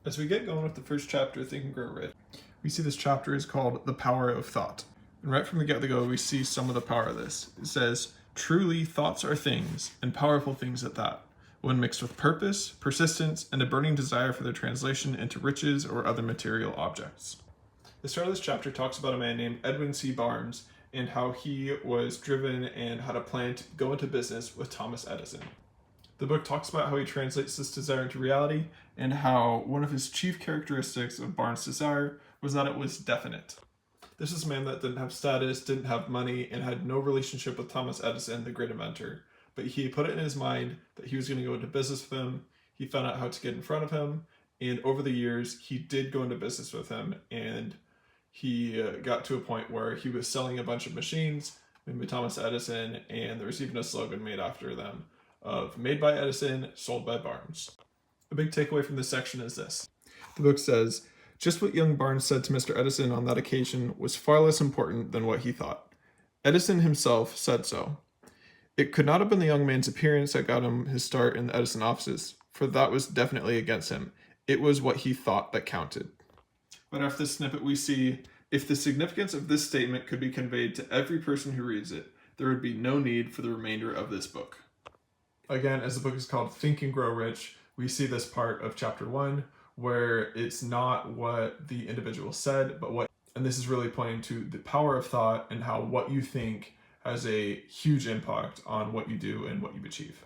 As we get going with the first chapter of Think and Grow Rich, we see this chapter is called The Power of Thought. And right from the get-go, we see some of the power of this. It says, truly thoughts are things, and powerful things at that, when mixed with purpose, persistence, and a burning desire for their translation into riches or other material objects. The start of this chapter talks about a man named Edwin C. Barnes and how he was driven and had a plan to go into business with Thomas Edison. The book talks about how he translates this desire into reality and how one of his chief characteristics of Barnes' desire was that it was definite. This is a man that didn't have status, didn't have money, and had no relationship with Thomas Edison, the great inventor. But he put it in his mind that he was going to go into business with him. He found out how to get in front of him, and over the years, he did go into business with him, and he got to a point where he was selling a bunch of machines made by Thomas Edison, and there was even a slogan made after them of made by Edison, sold by Barnes. A big takeaway from this section is this. The book says, just what young Barnes said to Mr. Edison on that occasion was far less important than what he thought. Edison himself said so. It could not have been the young man's appearance that got him his start in the Edison offices, for that was definitely against him. It was what he thought that counted. But after this snippet we see, if the significance of this statement could be conveyed to every person who reads it, there would be no need for the remainder of this book. Again, as the book is called Think and Grow Rich, we see this part of chapter 1 where it's not what the individual said, but what, and this is really pointing to the power of thought and how what you think has a huge impact on what you do and what you achieve.